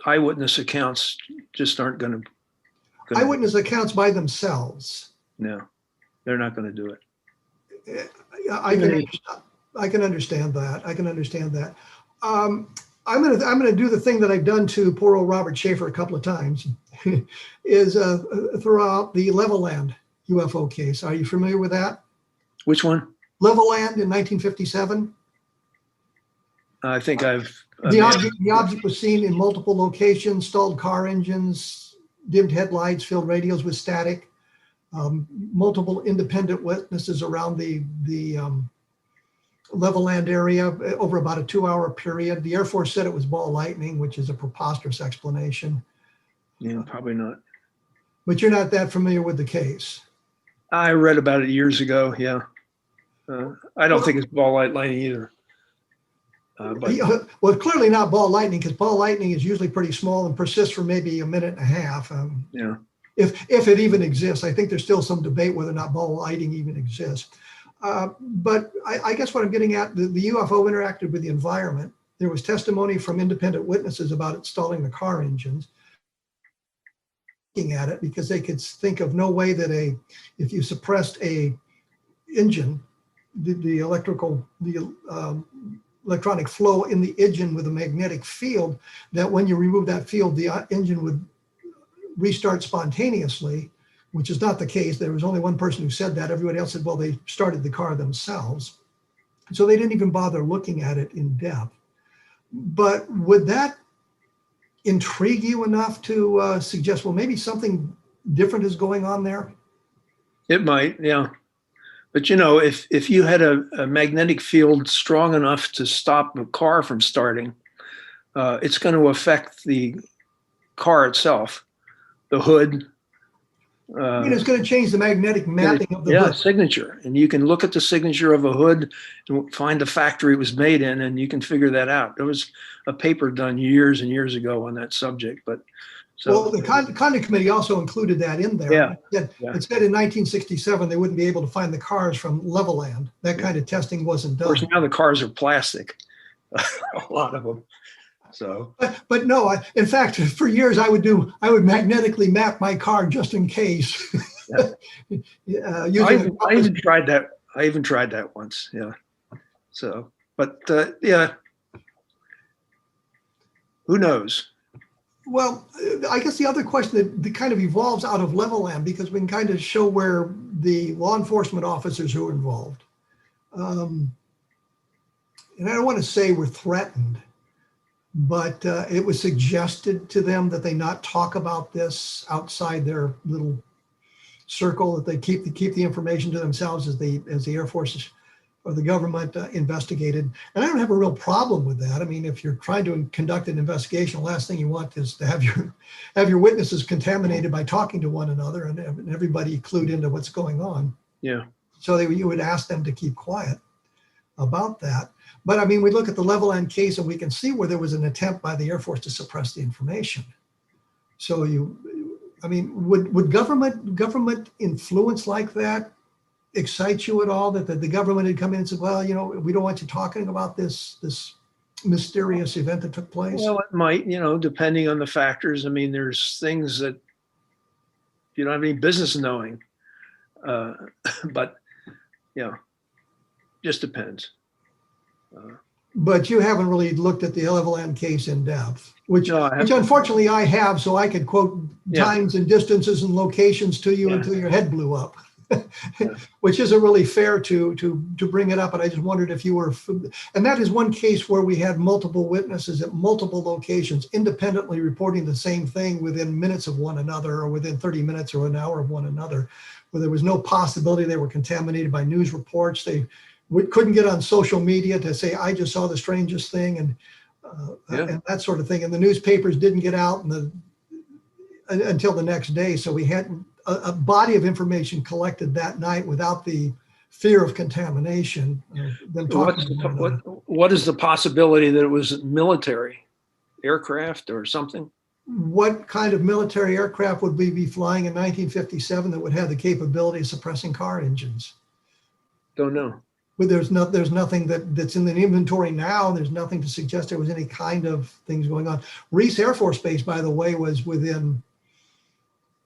eyewitness accounts. Just aren't going to. Eyewitness accounts by themselves. No, they're not going to do it. I can understand that. I can understand that. I'm gonna do the thing that I've done to poor old Robert Schaefer a couple of times, is throw out the Levelland UFO case. Are you familiar with that? Which one? Levelland in 1957. I think the object was seen in multiple locations, stalled car engines, dimmed headlights, filled radios with static. Multiple independent witnesses around the Levelland area over about a 2-hour period. The Air Force said it was ball lightning, which is a preposterous explanation. Yeah, probably not. But you're not that familiar with the case. I read about it years ago. Yeah. I don't think it's ball lightning either. Well, clearly not ball lightning, because ball lightning is usually pretty small and persists for maybe a minute and a half. Yeah. if it even exists. I think there's still some debate whether or not ball lighting even exists. But I guess what I'm getting at, the UFO interacted with the environment. There was testimony from independent witnesses about installing the car engines. Looking at it because they could think of no way that if you suppressed a engine, the electronic flow in the engine with a magnetic field, that when you remove that field, the engine would restart spontaneously, which is not the case. There was only one person who said that. Everybody else said, well, they started the car themselves. So they didn't even bother looking at it in depth. But would that intrigue you enough to suggest, well, maybe something different is going on there? It might, yeah. But if you had a magnetic field strong enough to stop a car from starting, it's going to affect the car itself, the hood. It's going to change the magnetic mapping of the hood. Signature. And you can look at the signature of a hood and find the factory it was made in, and you can figure that out. There was a paper done years and years ago on that subject. But well, the Conduct Committee also included that in there. Yeah. It said in 1967 they wouldn't be able to find the cars from level land. That kind of testing wasn't done. Of course, now the cars are plastic, a lot of them. So, but no, in fact, for years I would magnetically map my car just in case. Yeah. I even tried that. I even tried that once. Yeah. So, but yeah, who knows? Well, I guess the other question that kind of evolves out of level land, because we can kind of show where the law enforcement officers who are involved, and I don't want to say were threatened, but it was suggested to them that they not talk about this outside their little circle, that they keep the information to themselves as the Air Force or the government investigated. And I don't have a real problem with that. I mean, if you're trying to conduct an investigation, the last thing you want is to have your witnesses contaminated by talking to one another and everybody clued into what's going on. Yeah. So you would ask them to keep quiet about that. But I mean, we look at the level end case and we can see where there was an attempt by the Air Force to suppress the information. So would government influence like that excite you at all, that the government had come in and said, well, we don't want you talking about this mysterious event that took place? Well, it might, depending on the factors. I mean, there's things that you don't have any business knowing, but just depends. But you haven't really looked at the level end case in depth, which unfortunately I have, so I could quote times and distances and locations to you until your head blew up. Which isn't really fair to bring it up. And I just wondered if you were, and that is one case where we had multiple witnesses at multiple locations independently reporting the same thing within minutes of one another, or within 30 minutes or an hour of one another, where there was no possibility they were contaminated by news reports. They couldn't get on social media to say, I just saw the strangest thing, and that sort of thing. And the newspapers didn't get out until the next day. So we had a body of information collected that night without the fear of contamination. What is the possibility that it was military aircraft or something? What kind of military aircraft would we be flying in 1957 that would have the capability of suppressing car engines? Don't know. But there's nothing that's in the inventory now. There's nothing to suggest there was any kind of things going on. Reese Air Force Base, by the way, was within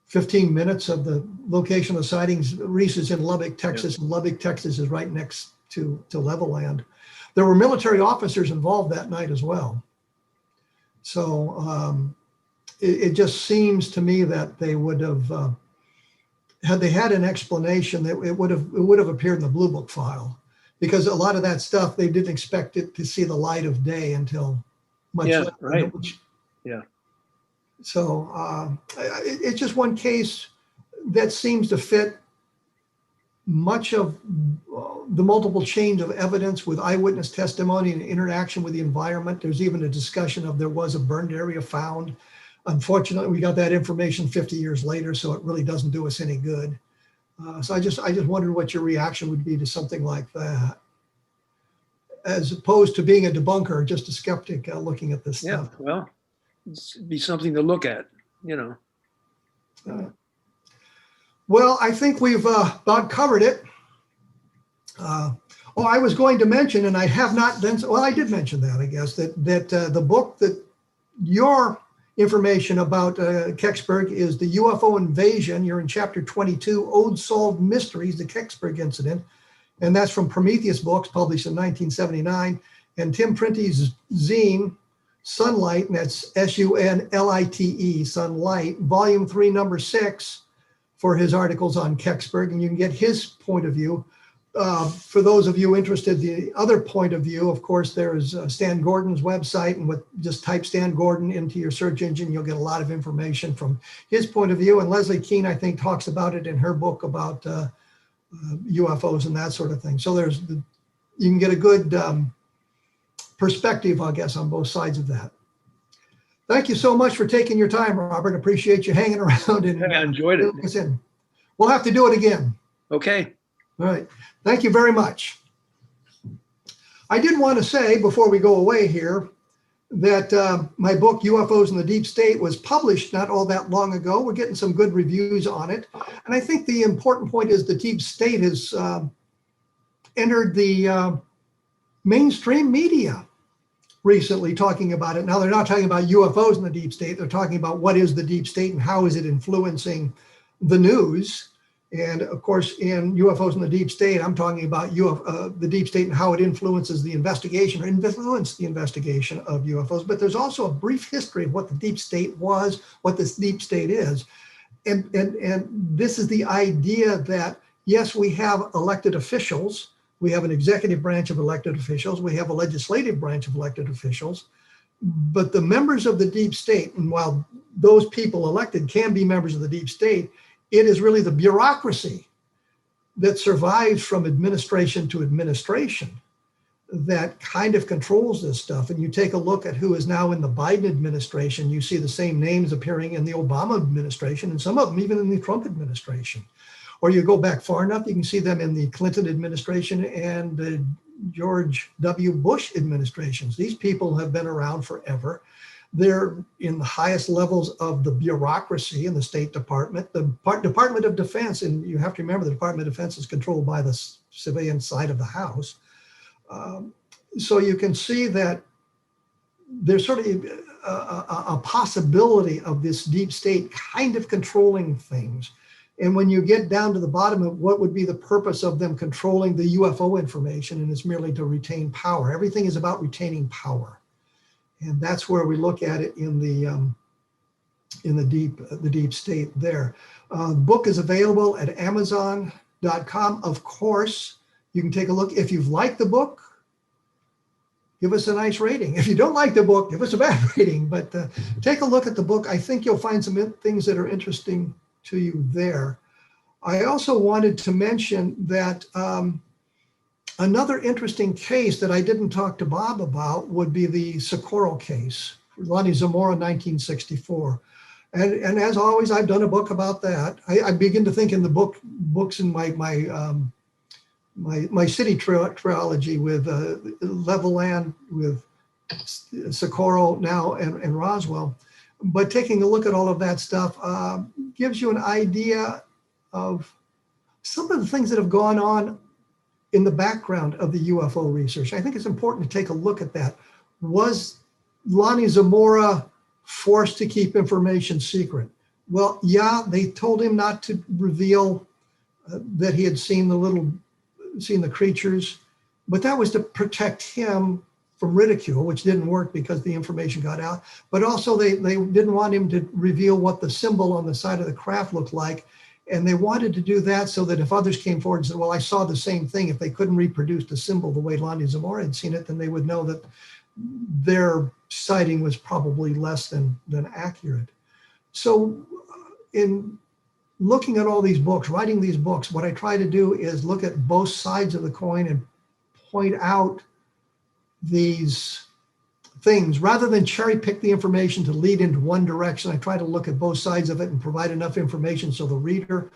15 minutes of the location of the sightings. Reese is in Lubbock, Texas, and Lubbock, Texas is right next to level land. There were military officers involved that night as well. So it just seems to me that they would have, had they had an explanation, that it would have appeared in the Blue Book file, because a lot of that stuff, they didn't expect it to see the light of day until much later. Right. Yeah. So it's just one case that seems to fit much of the multiple chains of evidence with eyewitness testimony and interaction with the environment. There's even a discussion of there was a burned area found. Unfortunately, we got that information 50 years later, so it really doesn't do us any good. So I just wondered what your reaction would be to something like that, as opposed to being a debunker, just a skeptic looking at this stuff. Well, it'd be something to look at, Well, I think we've about covered it. I was going to mention, and I have not done so. Well, I did mention that, I guess, that the book that your information about Kecksburg is The UFO Invasion. You're in chapter 22, Ode Solved Mysteries, the Kecksburg Incident. And that's from Prometheus Books, published in 1979. And Tim Printy's zine, Sunlight, and that's Sunlite, Sunlight, volume 3, number 6, for his articles on Kecksburg. And you can get his point of view. For those of you interested, the other point of view, of course, there's Stan Gordon's website, and just type Stan Gordon into your search engine, you'll get a lot of information from his point of view. And Leslie Keene, I think, talks about it in her book about UFOs and that sort of thing. So you can get a good perspective, I guess, on both sides of that. Thank you so much for taking your time, Robert. Appreciate you hanging around. And I enjoyed it. We'll have to do it again. Okay. All right. Thank you very much. I did want to say before we go away here that my book, UFOs in the Deep State, was published not all that long ago. We're getting some good reviews on it. And I think the important point is the Deep State has entered the mainstream media recently, talking about it. Now, they're not talking about UFOs in the Deep State. They're talking about what is the Deep State and how is it influencing the news. And of course, in UFOs in the Deep State, I'm talking about the Deep State and how it influences the investigation or influenced the investigation of UFOs. But there's also a brief history of what the Deep State was, what this Deep State is. And this is the idea that, yes, we have elected officials. We have an executive branch of elected officials. We have a legislative branch of elected officials. But the members of the Deep State, and while those people elected can be members of the Deep State, it is really the bureaucracy that survives from administration to administration that kind of controls this stuff. And you take a look at who is now in the Biden administration, you see the same names appearing in the Obama administration, and some of them even in the Trump administration. Or you go back far enough, you can see them in the Clinton administration and the George W. Bush administrations. These people have been around forever. They're in the highest levels of the bureaucracy in the State Department, the Department of Defense, and you have to remember the Department of Defense is controlled by the civilian side of the House. So you can see that there's sort of a possibility of this Deep State kind of controlling things. And when you get down to the bottom of what would be the purpose of them controlling the UFO information, and it's merely to retain power. Everything is about retaining power. And that's where we look at it in the Deep State there. The book is available at Amazon.com. Of course, you can take a look. If you've liked the book, give us a nice rating. If you don't like the book, give us a bad rating. But take a look at the book. I think you'll find some things that are interesting to you there. I also wanted to mention that another interesting case that I didn't talk to Bob about would be the Socorro case, Lonnie Zamora, 1964. And as always, I've done a book about that. I begin to think in the books in my city trilogy with Levelland, with Socorro now, and Roswell. But taking a look at all of that stuff gives you an idea of some of the things that have gone on in the background of the UFO research. I think it's important to take a look at that. Was Lonnie Zamora forced to keep information secret? Well, yeah, they told him not to reveal that he had seen the creatures, but that was to protect him from ridicule, which didn't work because the information got out. But also they didn't want him to reveal what the symbol on the side of the craft looked like. And they wanted to do that so that if others came forward and said, well, I saw the same thing, if they couldn't reproduce the symbol the way Lonnie Zamora had seen it, then they would know that their sighting was probably less than accurate. So in looking at all these books, writing these books, what I try to do is look at both sides of the coin and point out these things. Rather than cherry pick the information to lead into one direction, I try to look at both sides of it and provide enough information so the reader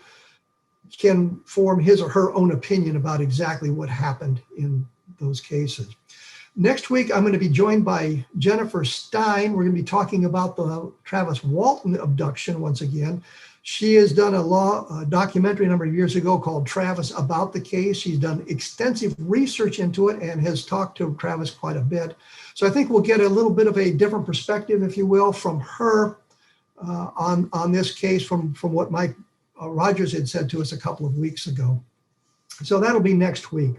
can form his or her own opinion about exactly what happened in those cases. Next week, I'm going to be joined by Jennifer Stein. We're going to be talking about the Travis Walton abduction once again. She has done a documentary a number of years ago called Travis about the case. She's done extensive research into it and has talked to Travis quite a bit. So I think we'll get a little bit of a different perspective, if you will, from her on this case from what Mike Rogers had said to us a couple of weeks ago. So that'll be next week.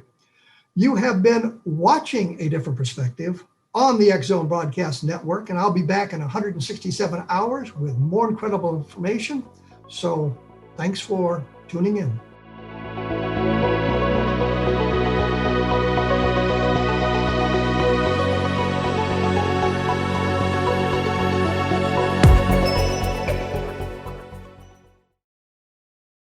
You have been watching A Different Perspective on the X Zone Broadcast Network, and I'll be back in 167 hours with more incredible information. So thanks for tuning in.